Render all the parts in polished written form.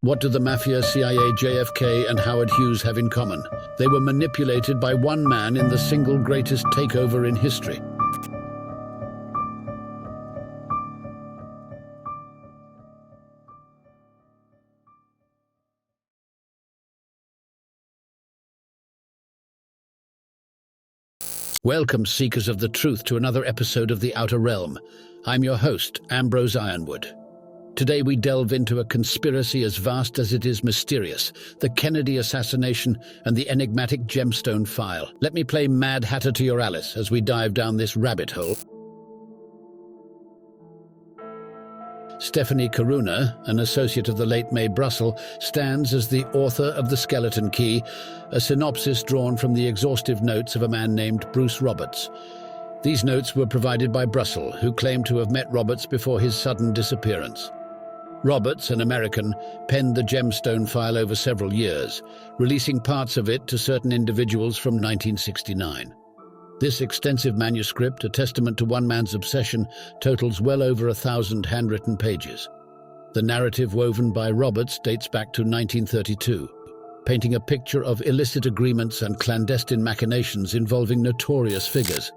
What do the Mafia, CIA, JFK, and Howard Hughes have in common? They were manipulated by one man in the single greatest takeover in history. Welcome, seekers of the truth, to another episode of The Outer Realm. I'm your host, Ambrose Ironwood. Today we delve into a conspiracy as vast as it is mysterious, the Kennedy assassination and the enigmatic Gemstone File. Let me play Mad Hatter to your Alice as we dive down this rabbit hole. Stephanie Karuna, an associate of the late May Brussel, stands as the author of The Skeleton Key, a synopsis drawn from the exhaustive notes of a man named Bruce Roberts. These notes were provided by Brussel, who claimed to have met Roberts before his sudden disappearance. Roberts, an American, penned the Gemstone File over several years, releasing parts of it to certain individuals from 1969. This extensive manuscript, a testament to one man's obsession, totals well over 1,000 handwritten pages. The narrative woven by Roberts dates back to 1932, painting a picture of illicit agreements and clandestine machinations involving notorious figures.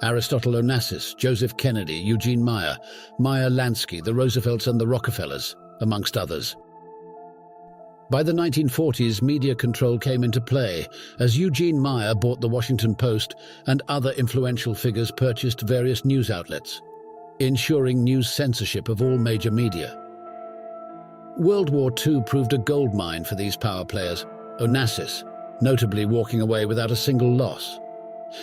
Aristotle Onassis, Joseph Kennedy, Eugene Meyer Lansky, the Roosevelts and the Rockefellers, amongst others. By the 1940s, media control came into play as Eugene Meyer bought the Washington Post and other influential figures purchased various news outlets, ensuring news censorship of all major media. World War II proved a goldmine for these power players, Onassis notably walking away without a single loss.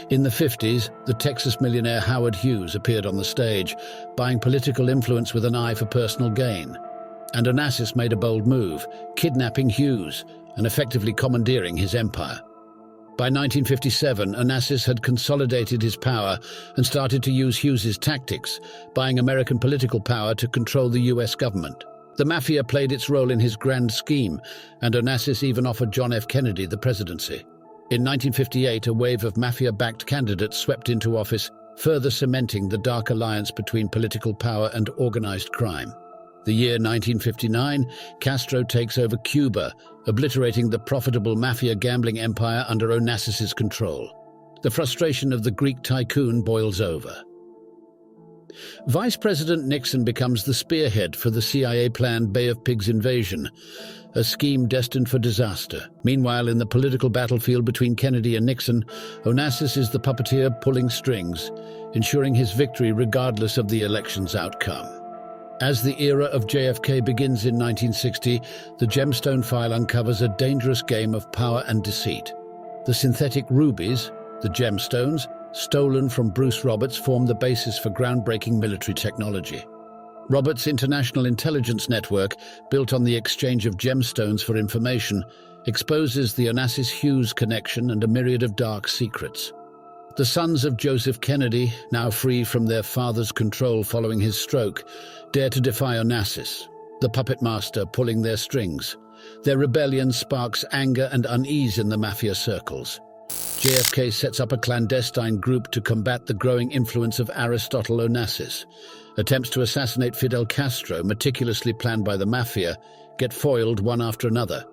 In the 50s, the Texas millionaire Howard Hughes appeared on the stage, buying political influence with an eye for personal gain. And Onassis made a bold move, kidnapping Hughes and effectively commandeering his empire. By 1957, Onassis had consolidated his power and started to use Hughes's tactics, buying American political power to control the US government. The Mafia played its role in his grand scheme, and Onassis even offered John F. Kennedy the presidency. In 1958, a wave of Mafia-backed candidates swept into office, further cementing the dark alliance between political power and organized crime. The year 1959, Castro takes over Cuba, obliterating the profitable Mafia gambling empire under Onassis's control. The frustration of the Greek tycoon boils over. Vice President Nixon becomes the spearhead for the CIA-planned Bay of Pigs invasion, a scheme destined for disaster. Meanwhile, in the political battlefield between Kennedy and Nixon, Onassis is the puppeteer pulling strings, ensuring his victory regardless of the election's outcome. As the era of JFK begins in 1960, the Gemstone File uncovers a dangerous game of power and deceit. The synthetic rubies, the gemstones, stolen from Bruce Roberts, form the basis for groundbreaking military technology. Roberts' international intelligence network, built on the exchange of gemstones for information, exposes the Onassis-Hughes connection and a myriad of dark secrets. The sons of Joseph Kennedy, now free from their father's control following his stroke, dare to defy Onassis, the puppet master pulling their strings. Their rebellion sparks anger and unease in the Mafia circles. JFK sets up a clandestine group to combat the growing influence of Aristotle Onassis. Attempts to assassinate Fidel Castro, meticulously planned by the Mafia, get foiled one after another.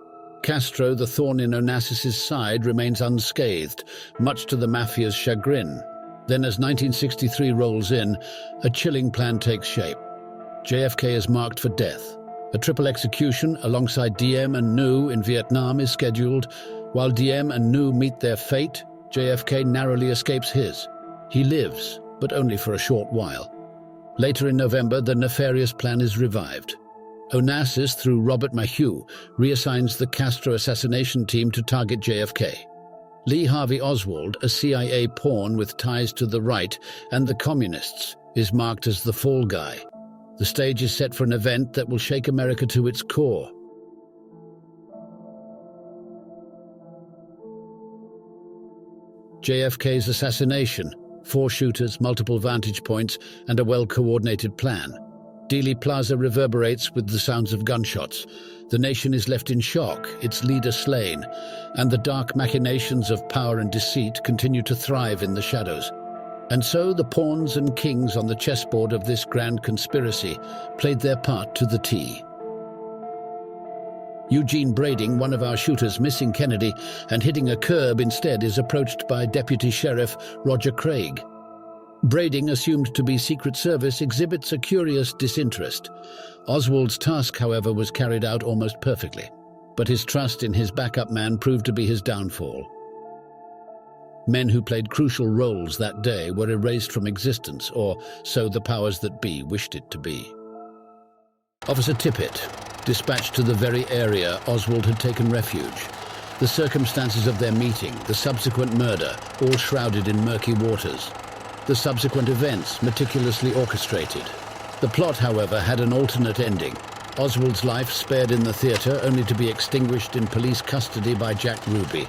Castro, the thorn in Onassis's side, remains unscathed, much to the Mafia's chagrin. Then, as 1963 rolls in, a chilling plan takes shape. JFK is marked for death. A triple execution alongside Diem and Nhu in Vietnam is scheduled. While Diem and Nhu meet their fate, JFK narrowly escapes his. He lives, but only for a short while. Later in November, the nefarious plan is revived. Onassis, through Robert Maheu, reassigns the Castro assassination team to target JFK. Lee Harvey Oswald, a CIA pawn with ties to the right and the communists, is marked as the fall guy. The stage is set for an event that will shake America to its core. JFK's assassination, 4 shooters, multiple vantage points, and a well-coordinated plan. Dealey Plaza reverberates with the sounds of gunshots. The nation is left in shock, its leader slain, and the dark machinations of power and deceit continue to thrive in the shadows. And so the pawns and kings on the chessboard of this grand conspiracy played their part to the T. Eugene Brading, one of our shooters, missing Kennedy and hitting a curb instead, is approached by Deputy Sheriff Roger Craig. Brading, assumed to be Secret Service, exhibits a curious disinterest. Oswald's task, however, was carried out almost perfectly, but his trust in his backup man proved to be his downfall. Men who played crucial roles that day were erased from existence, or so the powers that be wished it to be. Officer Tippett, dispatched to the very area Oswald had taken refuge. The circumstances of their meeting, the subsequent murder, all shrouded in murky waters. The subsequent events meticulously orchestrated. The plot, however, had an alternate ending. Oswald's life spared in the theatre, only to be extinguished in police custody by Jack Ruby.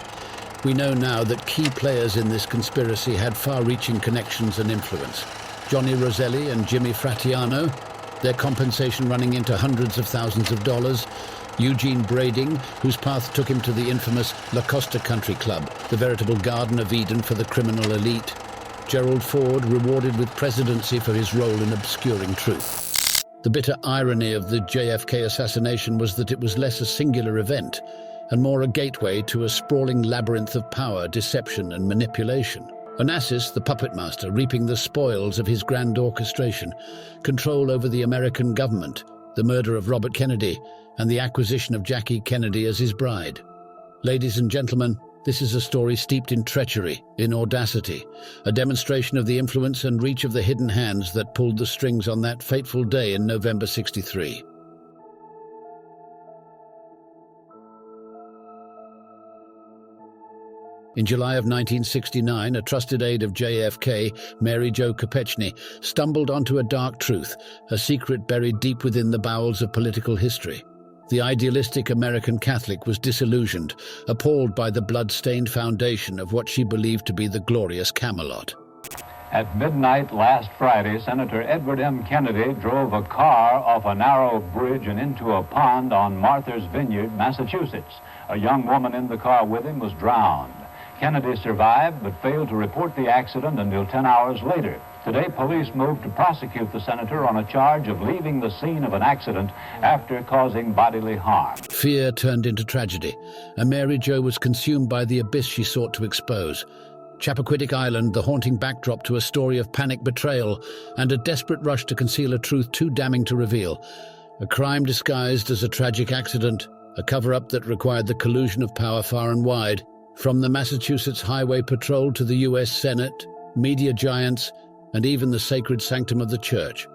We know now that key players in this conspiracy had far-reaching connections and influence. Johnny Roselli and Jimmy Fratiano, their compensation running into hundreds of thousands of dollars. Eugene Brading, whose path took him to the infamous La Costa Country Club, the veritable Garden of Eden for the criminal elite. Gerald Ford, rewarded with presidency for his role in obscuring truth. The bitter irony of the JFK assassination was that it was less a singular event and more a gateway to a sprawling labyrinth of power, deception and manipulation. Onassis, the puppet master, reaping the spoils of his grand orchestration, control over the American government, the murder of Robert Kennedy, and the acquisition of Jackie Kennedy as his bride. Ladies and gentlemen, this is a story steeped in treachery, in audacity, a demonstration of the influence and reach of the hidden hands that pulled the strings on that fateful day in November '63. In July of 1969, a trusted aide of JFK, Mary Jo Kopechne, stumbled onto a dark truth, a secret buried deep within the bowels of political history. The idealistic American Catholic was disillusioned, appalled by the blood-stained foundation of what she believed to be the glorious Camelot. At midnight last Friday, Senator Edward M. Kennedy drove a car off a narrow bridge and into a pond on Martha's Vineyard, Massachusetts. A young woman in the car with him was drowned. Kennedy survived but failed to report the accident until 10 hours later. Today, police moved to prosecute the senator on a charge of leaving the scene of an accident after causing bodily harm. Fear turned into tragedy, and Mary Jo was consumed by the abyss she sought to expose. Chappaquiddick Island, the haunting backdrop to a story of panic betrayal and a desperate rush to conceal a truth too damning to reveal. A crime disguised as a tragic accident, a cover-up that required the collusion of power far and wide. From the Massachusetts Highway Patrol to the U.S. Senate, media giants, and even the sacred sanctum of the church.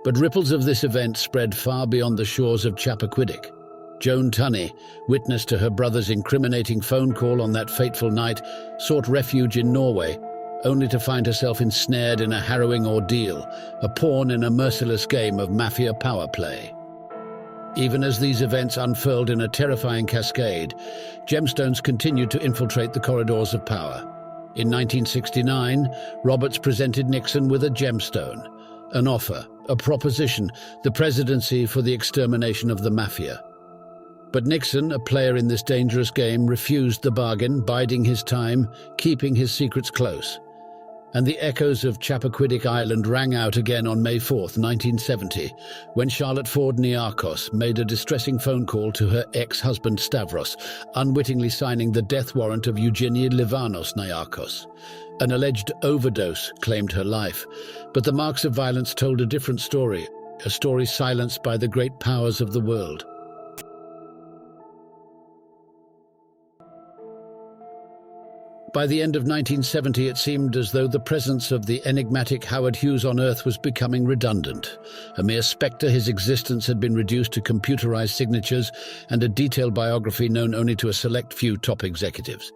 But ripples of this event spread far beyond the shores of Chappaquiddick. Joan Tunney, witness to her brother's incriminating phone call on that fateful night, sought refuge in Norway, only to find herself ensnared in a harrowing ordeal, a pawn in a merciless game of mafia power play. Even as these events unfurled in a terrifying cascade, gemstones continued to infiltrate the corridors of power. In 1969, Roberts presented Nixon with a gemstone, an offer, a proposition, the presidency for the extermination of the mafia. But Nixon, a player in this dangerous game, refused the bargain, biding his time, keeping his secrets close. And the echoes of Chappaquiddick Island rang out again on May 4th, 1970, when Charlotte Ford Niarchos made a distressing phone call to her ex-husband Stavros, unwittingly signing the death warrant of Eugenia Livanos Niarchos. An alleged overdose claimed her life, but the marks of violence told a different story, a story silenced by the great powers of the world. By the end of 1970, it seemed as though the presence of the enigmatic Howard Hughes on Earth was becoming redundant. A mere spectre, his existence had been reduced to computerized signatures and a detailed biography known only to a select few top executives.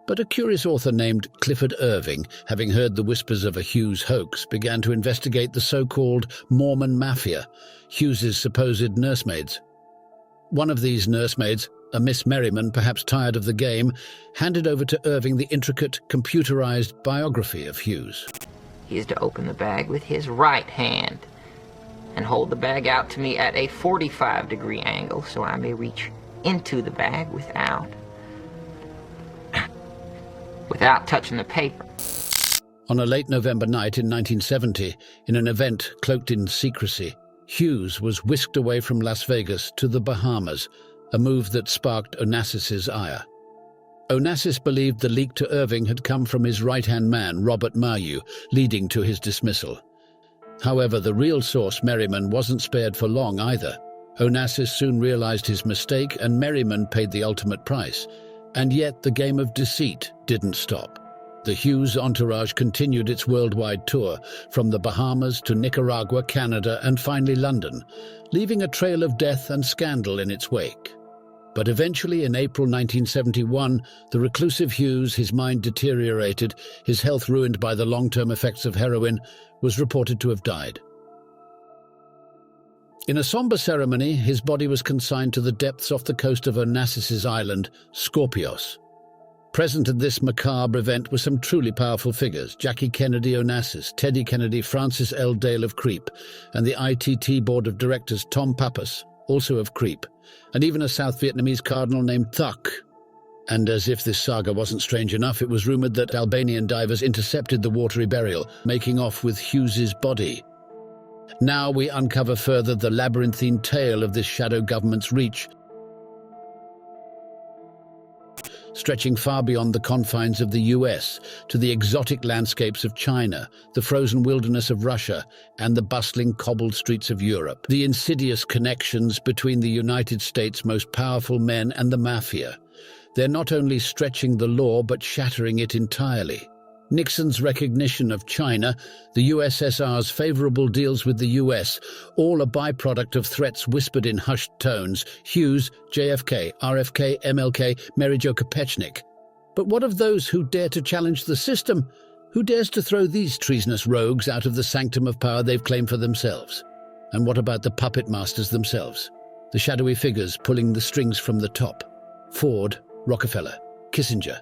But a curious author named Clifford Irving, having heard the whispers of a Hughes hoax, began to investigate the so-called Mormon Mafia, Hughes's supposed nursemaids. One of these nursemaids, a Miss Merriman, perhaps tired of the game, handed over to Irving the intricate, computerized biography of Hughes. He is to open the bag with his right hand and hold the bag out to me at a 45-degree angle so I may reach into the bag without touching the paper. On a late November night in 1970, in an event cloaked in secrecy, Hughes was whisked away from Las Vegas to the Bahamas, a move that sparked Onassis's ire. Onassis believed the leak to Irving had come from his right-hand man, Robert Mayu, leading to his dismissal. However, the real source, Merriman, wasn't spared for long either. Onassis soon realized his mistake, and Merriman paid the ultimate price. And yet the game of deceit didn't stop. The Hughes entourage continued its worldwide tour, from the Bahamas to Nicaragua, Canada, and finally London, leaving a trail of death and scandal in its wake. But eventually, in April 1971, the reclusive Hughes, his mind deteriorated, his health ruined by the long-term effects of heroin, was reported to have died. In a somber ceremony, his body was consigned to the depths off the coast of Onassis's island, Scorpios. Present at this macabre event were some truly powerful figures: Jackie Kennedy Onassis, Teddy Kennedy, Francis L. Dale of Creep, and the ITT board of directors Tom Pappas, also of Creep, and even a South Vietnamese cardinal named Thuc. And as if this saga wasn't strange enough, it was rumored that Albanian divers intercepted the watery burial, making off with Hughes's body. Now we uncover further the labyrinthine tale of this shadow government's reach, stretching far beyond the confines of the US to the exotic landscapes of China, the frozen wilderness of Russia, and the bustling cobbled streets of Europe. The insidious connections between the United States' most powerful men and the mafia. They're not only stretching the law but shattering it entirely. Nixon's recognition of China, the USSR's favorable deals with the US, all a byproduct of threats whispered in hushed tones: Hughes, JFK, RFK, MLK, Mary Jo Kopechnik. But what of those who dare to challenge the system? Who dares to throw these treasonous rogues out of the sanctum of power they've claimed for themselves? And what about the puppet masters themselves? The shadowy figures pulling the strings from the top. Ford, Rockefeller, Kissinger.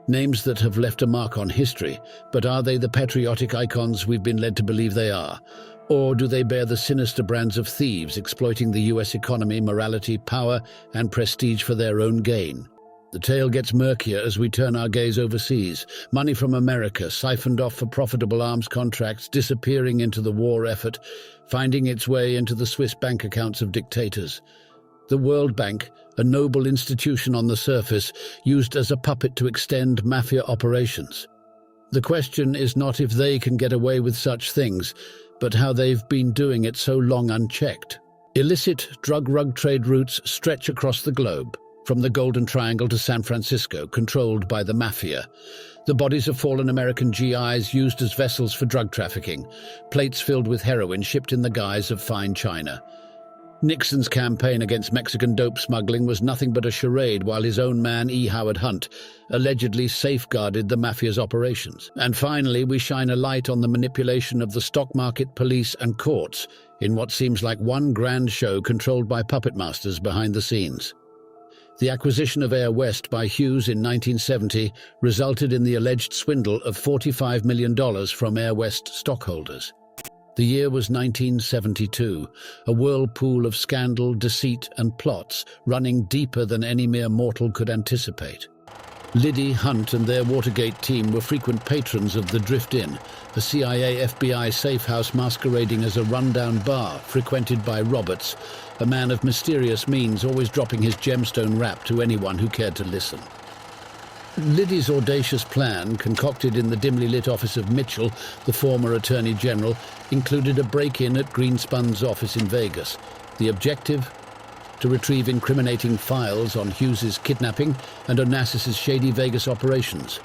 Names that have left a mark on history, but are they the patriotic icons we've been led to believe they are? Or do they bear the sinister brands of thieves exploiting the US economy, morality, power, and prestige for their own gain? The tale gets murkier as we turn our gaze overseas. Money from America, siphoned off for profitable arms contracts, disappearing into the war effort, finding its way into the Swiss bank accounts of dictators. The World Bank, a noble institution on the surface, used as a puppet to extend mafia operations. The question is not if they can get away with such things, but how they've been doing it so long unchecked. Illicit drug trade routes stretch across the globe, from the Golden Triangle to San Francisco, controlled by the mafia. The bodies of fallen American GIs used as vessels for drug trafficking, plates filled with heroin shipped in the guise of fine china. Nixon's campaign against Mexican dope smuggling was nothing but a charade, while his own man, E. Howard Hunt, allegedly safeguarded the mafia's operations. And finally, we shine a light on the manipulation of the stock market, police and courts in what seems like one grand show controlled by puppet masters behind the scenes. The acquisition of Air West by Hughes in 1970 resulted in the alleged swindle of $45 million from Air West stockholders. The year was 1972, a whirlpool of scandal, deceit and plots running deeper than any mere mortal could anticipate. Liddy, Hunt and their Watergate team were frequent patrons of the Drift Inn, a CIA-FBI safe house masquerading as a rundown bar frequented by Roberts, a man of mysterious means always dropping his gemstone rap to anyone who cared to listen. Liddy's audacious plan, concocted in the dimly lit office of Mitchell, the former Attorney General, included a break-in at Greenspun's office in Vegas. The objective? To retrieve incriminating files on Hughes's kidnapping and Onassis's shady Vegas operations.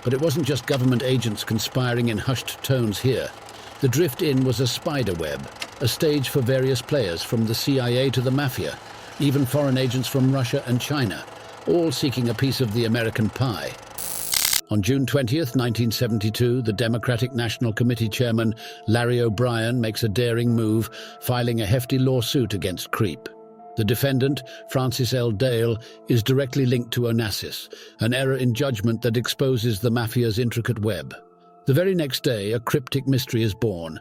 But it wasn't just government agents conspiring in hushed tones here. The Drift Inn was a spider web, a stage for various players from the CIA to the Mafia, even foreign agents from Russia and China, all seeking a piece of the American pie. On June 20th, 1972, the Democratic National Committee chairman Larry O'Brien makes a daring move, filing a hefty lawsuit against Creep. The defendant, Francis L. Dale, is directly linked to Onassis, an error in judgment that exposes the mafia's intricate web. The very next day, a cryptic mystery is born,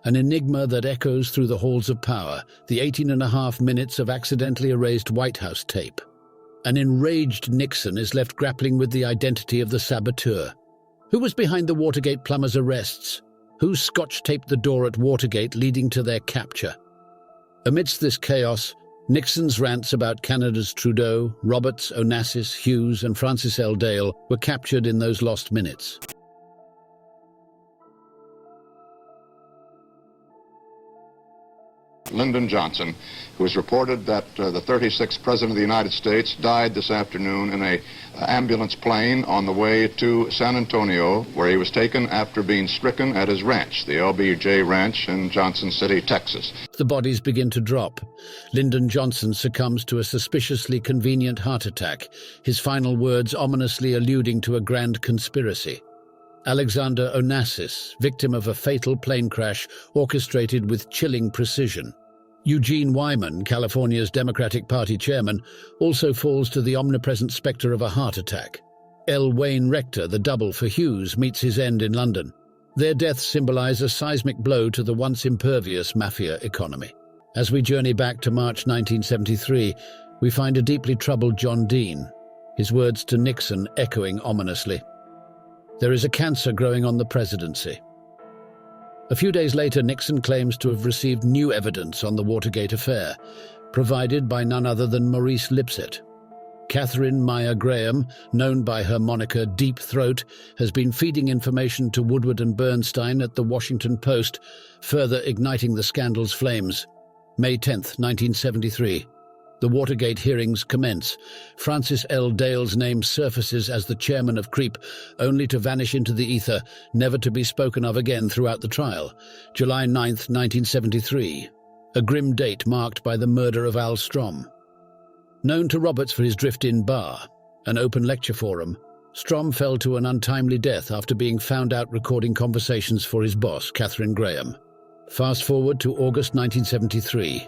an enigma that echoes through the halls of power, the 18.5 minutes of accidentally erased White House tape. An enraged Nixon is left grappling with the identity of the saboteur. Who was behind the Watergate plumbers' arrests? Who scotch-taped the door at Watergate leading to their capture? Amidst this chaos, Nixon's rants about Canada's Trudeau, Roberts, Onassis, Hughes and Francis L. Dale were captured in those lost minutes. Lyndon Johnson, who has reported that the 36th President of the United States died this afternoon in an ambulance plane on the way to San Antonio, where he was taken after being stricken at his ranch, the LBJ Ranch in Johnson City, Texas. The bodies begin to drop. Lyndon Johnson succumbs to a suspiciously convenient heart attack, his final words ominously alluding to a grand conspiracy. Alexander Onassis, victim of a fatal plane crash orchestrated with chilling precision. Eugene Wyman, California's Democratic Party chairman, also falls to the omnipresent spectre of a heart attack. L. Wayne Rector, the double for Hughes, meets his end in London. Their deaths symbolize a seismic blow to the once impervious mafia economy. As we journey back to March 1973, we find a deeply troubled John Dean, his words to Nixon echoing ominously. There is a cancer growing on the presidency. A few days later, Nixon claims to have received new evidence on the Watergate affair, provided by none other than Maurice Lipset. Catherine Meyer Graham, known by her moniker Deep Throat, has been feeding information to Woodward and Bernstein at the Washington Post, further igniting the scandal's flames. May 10, 1973. The Watergate hearings commence. Francis L. Dale's name surfaces as the chairman of CREEP, only to vanish into the ether, never to be spoken of again throughout the trial. July 9, 1973. A grim date marked by the murder of Al Strom. Known to Roberts for his drift-in bar, an open lecture forum, Strom fell to an untimely death after being found out recording conversations for his boss, Catherine Graham. Fast forward to August 1973.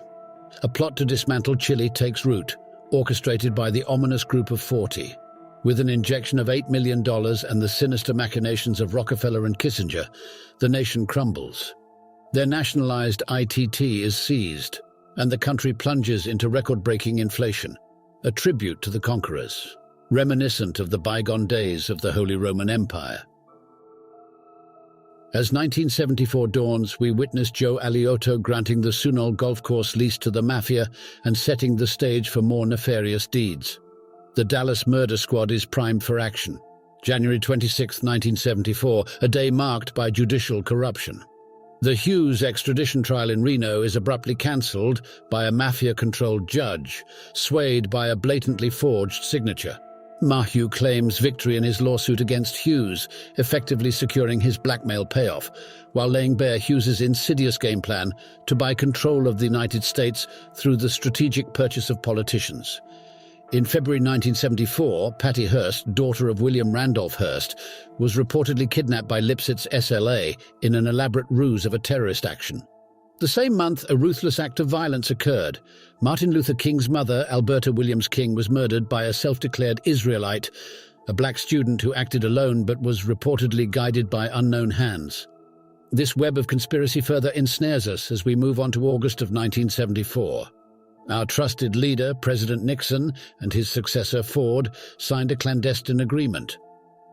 A plot to dismantle Chile takes root, orchestrated by the ominous Group of 40. With an injection of $8 million and the sinister machinations of Rockefeller and Kissinger, the nation crumbles. Their nationalized ITT is seized, and the country plunges into record-breaking inflation, a tribute to the conquerors, reminiscent of the bygone days of the Holy Roman Empire. As 1974 dawns, we witness Joe Aliotto granting the Sunol golf course lease to the mafia and setting the stage for more nefarious deeds. The Dallas murder squad is primed for action. January 26, 1974, a day marked by judicial corruption. The Hughes extradition trial in Reno is abruptly cancelled by a mafia-controlled judge, swayed by a blatantly forged signature. Maheu claims victory in his lawsuit against Hughes, effectively securing his blackmail payoff, while laying bare Hughes's insidious game plan to buy control of the United States through the strategic purchase of politicians. In February 1974, Patty Hearst, daughter of William Randolph Hearst, was reportedly kidnapped by Lipset's SLA in an elaborate ruse of a terrorist action. The same month, a ruthless act of violence occurred. Martin Luther King's mother, Alberta Williams King, was murdered by a self-declared Israelite, a black student who acted alone but was reportedly guided by unknown hands. This web of conspiracy further ensnares us as we move on to August of 1974. Our trusted leader, President Nixon, and his successor, Ford, signed a clandestine agreement.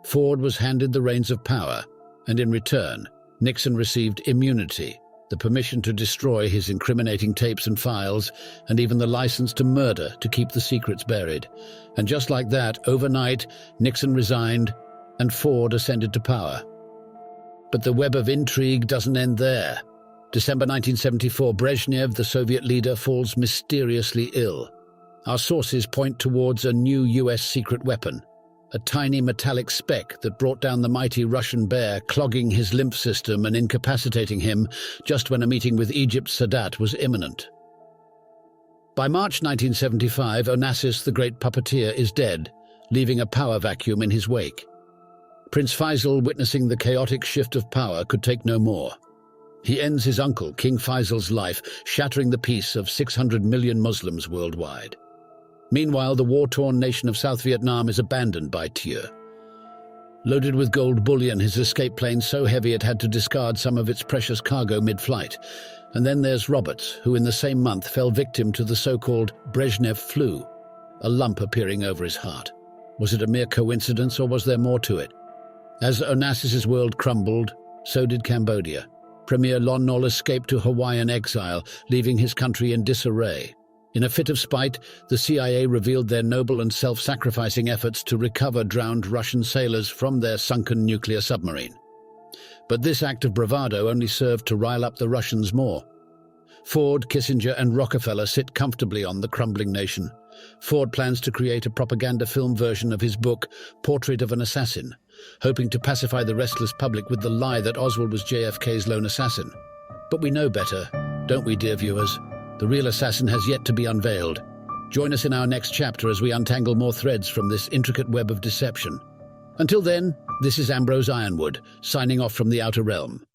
Ford was handed the reins of power, and in return, Nixon received immunity, the permission to destroy his incriminating tapes and files, and even the license to murder to keep the secrets buried. And just like that, overnight, Nixon resigned and Ford ascended to power. But the web of intrigue doesn't end there. December 1974, Brezhnev, the Soviet leader, falls mysteriously ill. Our sources point towards a new US secret weapon, a tiny metallic speck that brought down the mighty Russian bear, clogging his lymph system and incapacitating him just when a meeting with Egypt's Sadat was imminent. By March 1975, Onassis, the great puppeteer, is dead, leaving a power vacuum in his wake. Prince Faisal, witnessing the chaotic shift of power, could take no more. He ends his uncle, King Faisal's life, shattering the peace of 600 million Muslims worldwide. Meanwhile, the war-torn nation of South Vietnam is abandoned by Thieu. Loaded with gold bullion, his escape plane so heavy it had to discard some of its precious cargo mid-flight. And then there's Roberts, who in the same month fell victim to the so-called Brezhnev flu, a lump appearing over his heart. Was it a mere coincidence, or was there more to it? As Onassis's world crumbled, so did Cambodia. Premier Lon Nol escaped to Hawaiian exile, leaving his country in disarray. In a fit of spite, the CIA revealed their noble and self-sacrificing efforts to recover drowned Russian sailors from their sunken nuclear submarine. But this act of bravado only served to rile up the Russians more. Ford, Kissinger, and Rockefeller sit comfortably on the crumbling nation. Ford plans to create a propaganda film version of his book, Portrait of an Assassin, hoping to pacify the restless public with the lie that Oswald was JFK's lone assassin. But we know better, don't we, dear viewers? The real assassin has yet to be unveiled. Join us in our next chapter as we untangle more threads from this intricate web of deception. Until then, this is Ambrose Ironwood, signing off from the Outer Realm.